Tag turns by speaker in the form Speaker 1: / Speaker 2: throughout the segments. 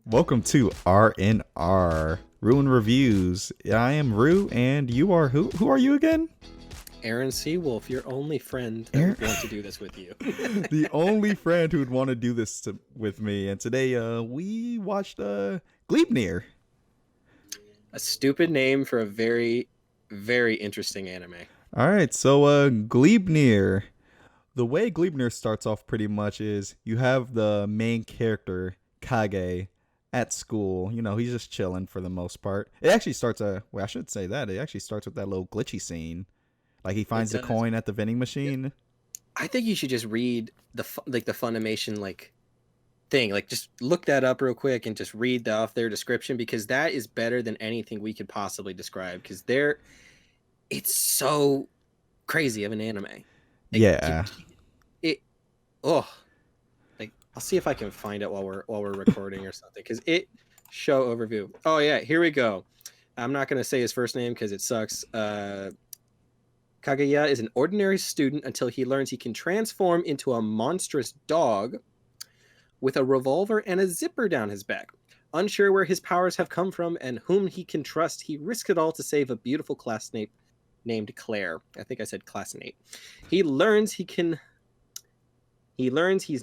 Speaker 1: Welcome to R&R Ruin Reviews. I am Rue, and you are who? Who are you again?
Speaker 2: Aaron Seawolf, your only friend that
Speaker 1: Aaron,
Speaker 2: would want to do this with you.
Speaker 1: the only friend who would want to do this with me. And today, we watched Gleipnir.
Speaker 2: A stupid name for a very, very interesting anime.
Speaker 1: All right, so Gleipnir. The way Gleipnir starts off pretty much is you have the main character Kage at school. You know, he's just chilling for the most part. It actually starts well, I should say that. It actually starts with that little glitchy scene. Like he finds the coin at the vending machine.
Speaker 2: I think you should just read the Funimation thing. Like just look that up real quick and just read off their description, because that is better than anything we could possibly describe, because it's so crazy of an anime.
Speaker 1: Yeah.
Speaker 2: Oh, like I'll see if I can find it while we're recording or something, because show overview. Oh yeah, here we go. I'm not gonna say his first name because it sucks. Kaguya is an ordinary student until he learns he can transform into a monstrous dog with a revolver and a zipper down his back. Unsure where his powers have come from and whom he can trust, he risks it all to save a beautiful classmate named Claire. I think I said classmate. He learns he's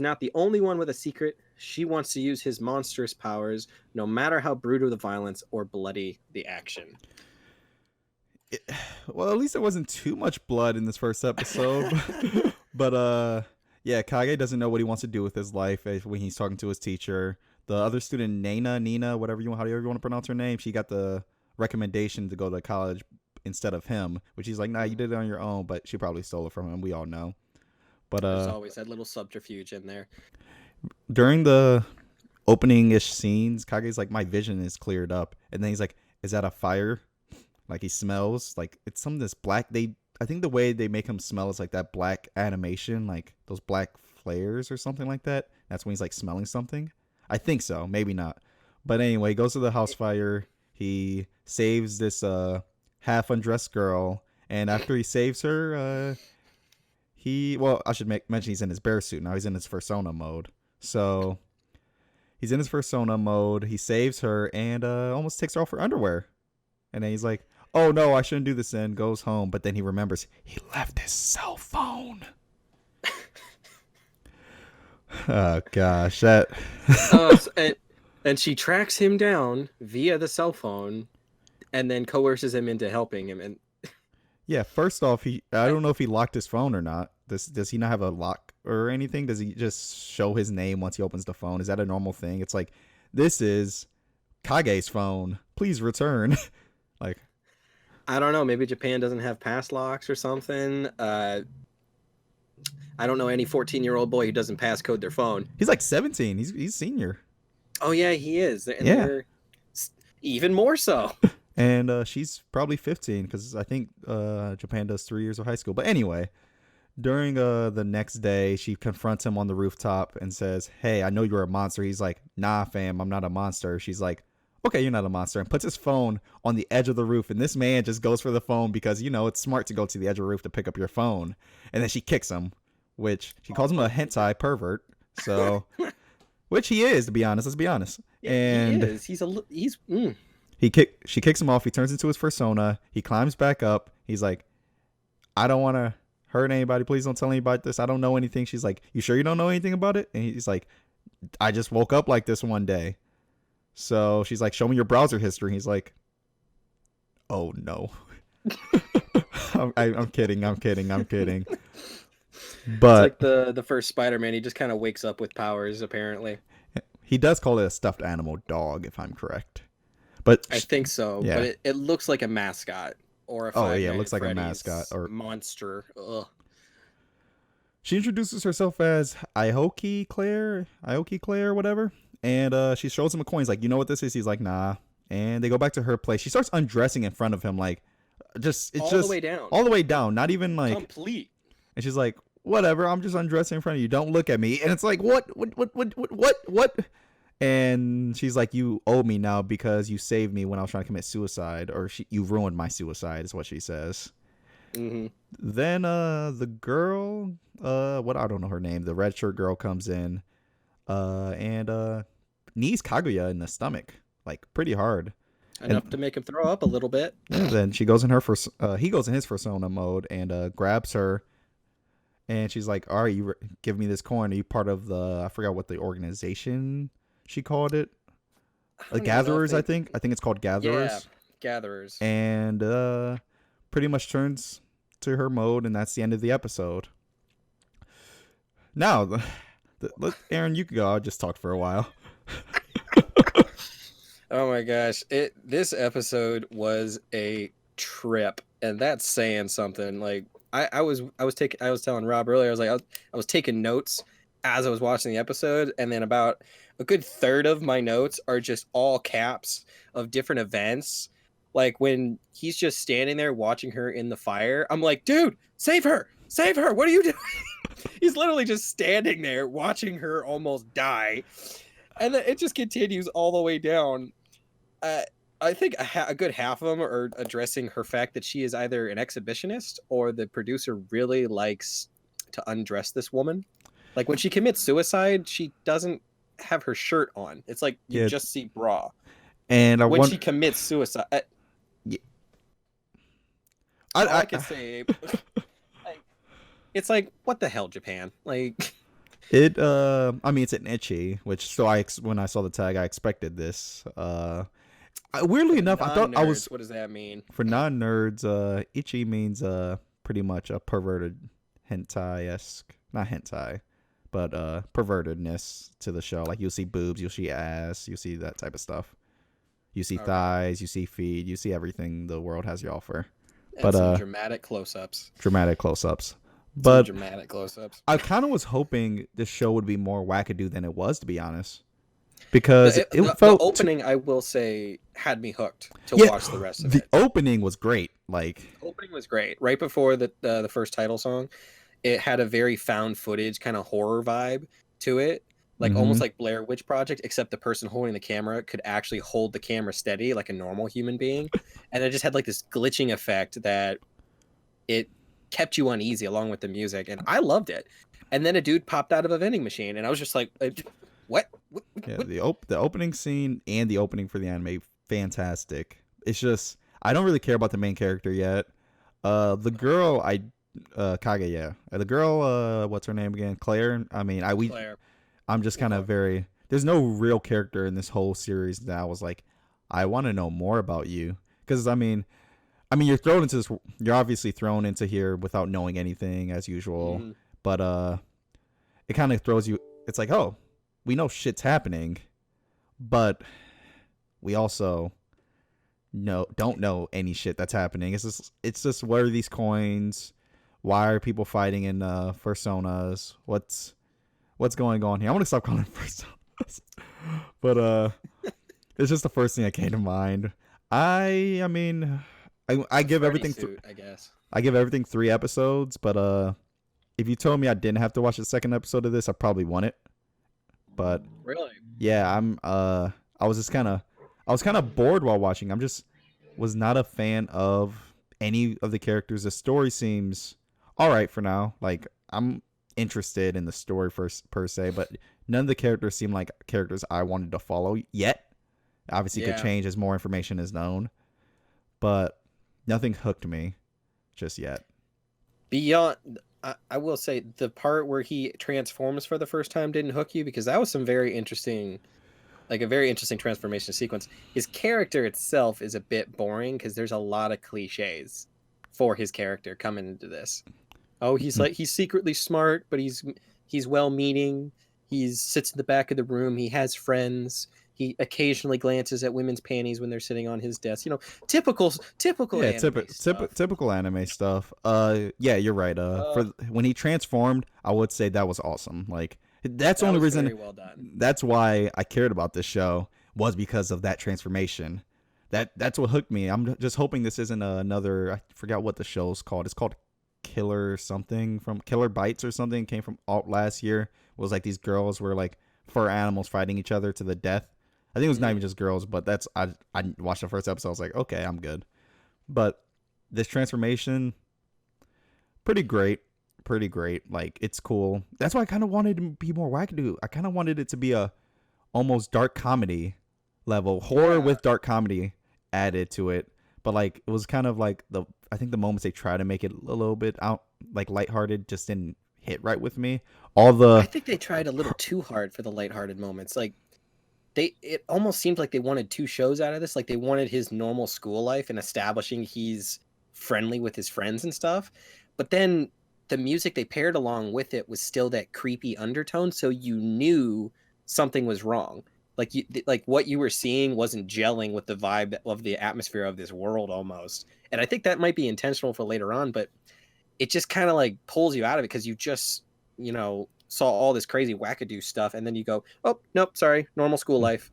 Speaker 2: not the only one with a secret. She wants to use his monstrous powers, no matter how brutal the violence or bloody the action.
Speaker 1: Well, at least there wasn't too much blood in this first episode. But yeah, Kage doesn't know what he wants to do with his life when he's talking to his teacher. The other student, Nina, however you want to pronounce her name, she got the recommendation to go to college instead of him, which he's like, nah, you did it on your own, but she probably stole it from him. We all know. But
Speaker 2: there's always that little subterfuge in there.
Speaker 1: During the opening-ish scenes, Kage's like, my vision is cleared up. And then he's like, is that a fire? Like he smells like it's some of this black. I think the way they make him smell is like that black animation, like those black flares or something like that. That's when he's like smelling something. I think so, maybe not. But anyway, he goes to the house fire. He saves this half undressed girl, and after he saves her, I should mention he's in his bear suit now. He's in his persona mode. So he's in his persona mode. He saves her and almost takes her off her underwear. And then he's like, oh no, I shouldn't do this, and goes home. But then he remembers he left his cell phone. Oh gosh, that.
Speaker 2: And she tracks him down via the cell phone, and then coerces him into helping him. And
Speaker 1: yeah, first off, I don't know if he locked his phone or not. Does he not have a lock or anything? Does he just show his name once he opens the phone? Is that a normal thing? It's like, this is Kage's phone. Please return. Like,
Speaker 2: I don't know. Maybe Japan doesn't have pass locks or something. I don't know any 14-year-old boy who doesn't passcode their phone.
Speaker 1: He's like 17. He's senior.
Speaker 2: Oh yeah, he is. And
Speaker 1: yeah.
Speaker 2: they're even more so.
Speaker 1: And she's probably 15 because I think Japan does 3 years of high school. But anyway, during the next day, she confronts him on the rooftop and says, hey, I know you're a monster. He's like, nah, fam, I'm not a monster. She's like, okay, you're not a monster, and puts his phone on the edge of the roof. And this man just goes for the phone because, you know, it's smart to go to the edge of the roof to pick up your phone. And then she kicks him, which she calls him a hentai pervert. So, which he is, to be honest. Let's be honest.
Speaker 2: Yeah,
Speaker 1: and
Speaker 2: he is.
Speaker 1: She kicks him off. He turns into his persona. He climbs back up. He's like, I don't want to hurt anybody. Please don't tell anybody this. I don't know anything. She's like, you sure you don't know anything about it? And he's like, I just woke up like this one day. So she's like, show me your browser history. He's like, oh no. I'm kidding. But
Speaker 2: it's like the first Spider-Man. He just kind of wakes up with powers, apparently.
Speaker 1: He does call it a stuffed animal dog, if I'm correct. But
Speaker 2: I think so. Yeah. But it looks like a mascot or a
Speaker 1: it looks like a mascot or
Speaker 2: monster. Ugh.
Speaker 1: She introduces herself as Ioki Claire, whatever. And she shows him a coin. He's like, you know what this is? He's like, nah. And they go back to her place. She starts undressing in front of him, like,
Speaker 2: the way down.
Speaker 1: All the way down. Not even like
Speaker 2: complete.
Speaker 1: And she's like, whatever, I'm just undressing in front of you. Don't look at me. And it's like, what? And she's like, you owe me now because you saved me when I was trying to commit suicide, or you ruined my suicide, is what she says.
Speaker 2: Mm-hmm.
Speaker 1: Then the girl, I don't know her name, the red shirt girl comes in, and knees Kaguya in the stomach, like pretty hard. And
Speaker 2: Enough to make him throw up a little bit.
Speaker 1: yeah, then she goes in her first. He goes in his persona mode and grabs her, and she's like, "All right, give me this coin. Are you part of the? I forgot what the organization she called it.
Speaker 2: I
Speaker 1: The
Speaker 2: don't even know if
Speaker 1: Gatherers, I
Speaker 2: they.
Speaker 1: think. I think it's called
Speaker 2: Yeah,
Speaker 1: Gatherers.
Speaker 2: gatherers.
Speaker 1: And pretty much turns to her mode, and that's the end of the episode. Now, Aaron, you can go. I'll just talk for a while.
Speaker 2: Oh my gosh, this episode was a trip, and that's saying something. Like I was telling Rob earlier, I was taking notes as I was watching the episode, and then about a good third of my notes are just all caps of different events. Like when he's just standing there watching her in the fire, I'm like, dude, save her, save her! What are you doing? He's literally just standing there watching her almost die, and then it just continues all the way down. uh, I think a good half of them are addressing her fact that she is either an exhibitionist or the producer really likes to undress this woman. Like when she commits suicide, she doesn't have her shirt on. It's like you
Speaker 1: Yeah,
Speaker 2: just see bra.
Speaker 1: and I
Speaker 2: When
Speaker 1: want.
Speaker 2: she commits suicide,
Speaker 1: Yeah,
Speaker 2: all I
Speaker 1: I
Speaker 2: can say, like, it's like what the hell, Japan? Like,
Speaker 1: it. I mean, it's an itchy, which so when I saw the tag, I expected this. Weirdly enough, I thought I was
Speaker 2: what does that mean?
Speaker 1: for non-nerds. Ichi means pretty much a perverted hentai-esque, not hentai, but pervertedness to the show. Like you'll see boobs, you'll see ass, you'll see that type of stuff. You see
Speaker 2: Okay.
Speaker 1: thighs, you see feet, you see everything the world has to offer.
Speaker 2: And
Speaker 1: But
Speaker 2: some dramatic close-ups.
Speaker 1: dramatic close-ups.
Speaker 2: Some
Speaker 1: But
Speaker 2: dramatic close-ups.
Speaker 1: I kind of was hoping this show would be more wackadoo than it was, to be honest, because it
Speaker 2: The
Speaker 1: felt
Speaker 2: opening, I will say, had me hooked to
Speaker 1: yeah,
Speaker 2: watch the rest of
Speaker 1: the
Speaker 2: it.
Speaker 1: opening was great. Like
Speaker 2: The opening was great. Right before the first title song, it had a very found footage kind of horror vibe to it, like almost like Blair Witch Project, except the person holding the camera could actually hold the camera steady like a normal human being, and it just had like this glitching effect that it kept you uneasy along with the music, and I loved it. And then a dude popped out of a vending machine, and I was just like, "What?
Speaker 1: yeah,
Speaker 2: What?"
Speaker 1: the opening scene and the opening for the anime, fantastic. It's just I don't really care about the main character yet. The girl Kage, yeah, the girl what's her name again? Claire. I mean,
Speaker 2: Claire.
Speaker 1: I'm just kind of very. There's no real character in this whole series that I was like, I want to know more about you, because you're thrown into this. You're obviously thrown into here without knowing anything as usual,
Speaker 2: Mhm.
Speaker 1: but it kind of throws you. It's like, oh, we know shit's happening, but we also don't know any shit that's happening. It's just where are these coins? Why are people fighting in personas? What's going on here? I want to stop calling it personas, but it's just the first thing that came to mind. I mean, I give
Speaker 2: Freddy
Speaker 1: everything.
Speaker 2: suit, I guess.
Speaker 1: I give everything 3 episodes, but if you told me I didn't have to watch the second episode of this, I probably won it. But
Speaker 2: Really?
Speaker 1: yeah, I was just I was kind of bored while watching. Was not a fan of any of the characters. The story seems all right for now. Like I'm interested in the story per se, but none of the characters seem like characters I wanted to follow yet. Obviously, could
Speaker 2: Yeah.
Speaker 1: change as more information is known, but nothing hooked me just yet.
Speaker 2: Beyond, I will say the part where he transforms for the first time didn't hook you because that was some very interesting, like a very interesting transformation sequence. His character itself is a bit boring because there's a lot of cliches for his character coming into this. Oh, he's secretly smart, but he's well-meaning. He sits in the back of the room. He has friends. He occasionally glances at women's panties when they're sitting on his desk. You know, typical
Speaker 1: Yeah,
Speaker 2: anime stuff.
Speaker 1: typical anime stuff. Yeah, you're right. For when he transformed, I would say that was awesome. Like that's the
Speaker 2: That
Speaker 1: only
Speaker 2: was
Speaker 1: reason.
Speaker 2: very well done.
Speaker 1: That's why I cared about this show was because of that transformation. That's what hooked me. I'm just hoping this isn't another. I forgot what the show's called. It's called Killer something from Killer Bites or something. It came from alt last year. It was like these girls were like fur animals fighting each other to the death. I think it was not even just girls, but I watched the first episode. I was like, okay, I'm good. But this transformation, pretty great, pretty great. Like it's cool. That's why I kind of wanted to be more wackadoo. I kind of wanted it to be a almost dark comedy level, horror
Speaker 2: Yeah.
Speaker 1: with dark comedy added to it. But like it was kind of like I think the moments they try to make it a little bit out like lighthearted just didn't hit right with me. All
Speaker 2: I
Speaker 1: the
Speaker 2: think they tried a little too hard for the lighthearted moments. Like it almost seemed like they wanted two shows out of this. Like they wanted his normal school life and establishing he's friendly with his friends and stuff. But then the music they paired along with it was still that creepy undertone, so you knew something was wrong. Like what you were seeing wasn't gelling with the vibe of the atmosphere of this world almost. And I think that might be intentional for later on, but it just kind of like pulls you out of it because you just, saw all this crazy wackadoo stuff, and then you go, oh nope, sorry, normal school life,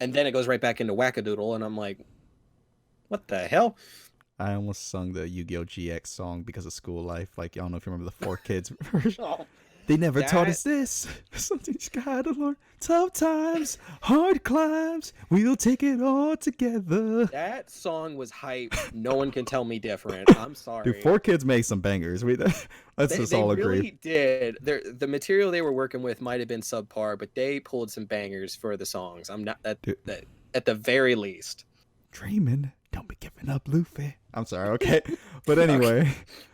Speaker 2: and then it goes right back into wackadoodle, and I'm like, what the hell?
Speaker 1: I almost sung the Yu-Gi-Oh! GX song because of school life. Like I don't know if you remember the Four Kids version.
Speaker 2: Oh,
Speaker 1: They never taught
Speaker 2: that
Speaker 1: us this. Something's gotta learn. Tough times, hard climbs. We'll take it all together.
Speaker 2: that song was hype. No one can tell me different. I'm
Speaker 1: Dude,
Speaker 2: sorry.
Speaker 1: Four Kids make some bangers. Let's just
Speaker 2: They
Speaker 1: all
Speaker 2: really
Speaker 1: agree.
Speaker 2: did. The material they were working with might have been subpar, but they pulled some bangers for the songs. I'm not
Speaker 1: Dude,
Speaker 2: that at the very least.
Speaker 1: dreaming, don't be giving up, Luffy. I'm sorry, okay. But
Speaker 2: Okay.
Speaker 1: anyway,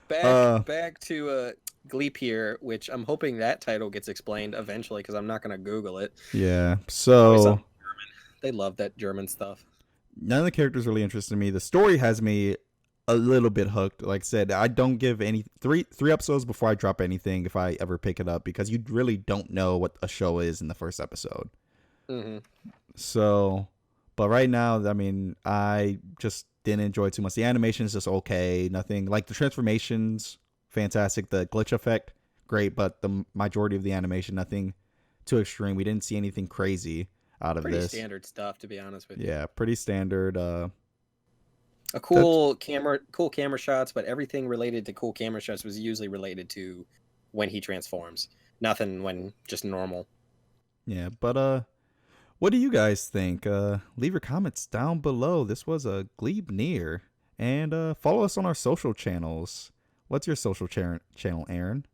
Speaker 2: Back to Gleipnir, which I'm hoping that title gets explained eventually because I'm not gonna Google it.
Speaker 1: yeah.
Speaker 2: Probably
Speaker 1: So
Speaker 2: something German. They love that German stuff.
Speaker 1: none of the characters really interested me. The story has me a little bit hooked. Like I said, I don't give any three episodes before I drop anything if I ever pick it up because you really don't know what a show is in the first episode.
Speaker 2: Mm-hmm.
Speaker 1: So, but right now, I mean, I just didn't enjoy it too much. The animation is just okay. Nothing like the transformations, fantastic. The glitch effect, great. But the majority of the animation, nothing too extreme. We didn't see anything crazy out of
Speaker 2: Pretty
Speaker 1: this.
Speaker 2: standard stuff, to be honest with you.
Speaker 1: Yeah, pretty standard.
Speaker 2: A cool camera shots, but everything related to cool camera shots was usually related to when he transforms. Nothing when just normal.
Speaker 1: Yeah, but what do you guys think? Leave your comments down below. This was a Gleipnir, and follow us on our social channels. What's your social channel, Aaron?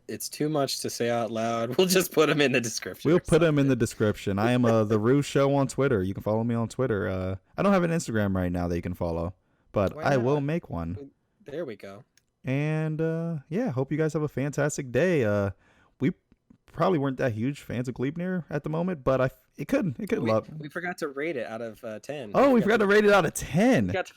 Speaker 2: It's too much to say out loud. We'll just put them in the description.
Speaker 1: We'll
Speaker 2: or
Speaker 1: put them in the
Speaker 2: something.
Speaker 1: description. I am the Rue Show on Twitter. You can follow me on Twitter. I don't have an Instagram right now that you can follow, but
Speaker 2: Why
Speaker 1: I will
Speaker 2: not?
Speaker 1: make one.
Speaker 2: There we go.
Speaker 1: And yeah, hope you guys have a fantastic day. We probably weren't that huge fans of Gleipnir at the moment, but it could love.
Speaker 2: We forgot to rate it out of 10.
Speaker 1: Oh, we forgot to rate it out of
Speaker 2: We
Speaker 1: 10.
Speaker 2: got to,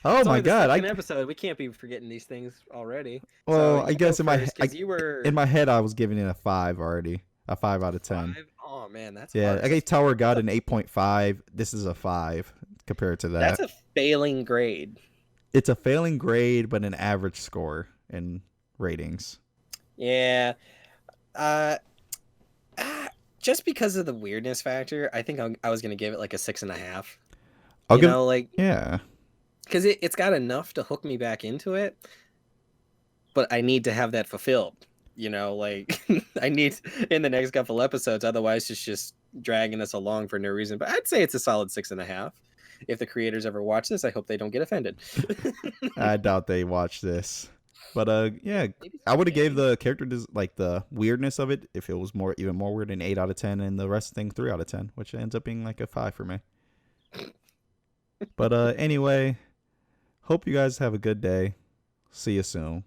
Speaker 1: Oh
Speaker 2: it's
Speaker 1: my
Speaker 2: only the
Speaker 1: god!
Speaker 2: second episode. We can't be forgetting these things already.
Speaker 1: Well,
Speaker 2: So
Speaker 1: I
Speaker 2: you
Speaker 1: guess
Speaker 2: go
Speaker 1: in my
Speaker 2: first, 'cause you were
Speaker 1: in my head I was giving it a 5 already, a 5 out of 10.
Speaker 2: 5. Oh man, that's
Speaker 1: Yeah,
Speaker 2: harsh.
Speaker 1: I gave Tower of God an 8.5. This is a 5 compared to that.
Speaker 2: That's a failing grade.
Speaker 1: It's a failing grade, but an average score in ratings.
Speaker 2: Yeah. Uh, just because of the weirdness factor, I think I was gonna give it like a 6.5.
Speaker 1: I'll
Speaker 2: You
Speaker 1: give
Speaker 2: know, like
Speaker 1: yeah.
Speaker 2: because it's got enough to hook me back into it, but I need to have that fulfilled. Like I need in the next couple episodes. Otherwise, it's just dragging us along for no reason. But I'd say it's a solid 6.5. If the creators ever watch this, I hope they don't get offended.
Speaker 1: I doubt they watch this. But yeah,
Speaker 2: Maybe
Speaker 1: I would have gave
Speaker 2: someday.
Speaker 1: the character like the weirdness of it if it was even more weird an 8 out of 10 and the rest thing 3 out of 10, which ends up being like a 5 for me. But anyway, hope you guys have a good day. See you soon.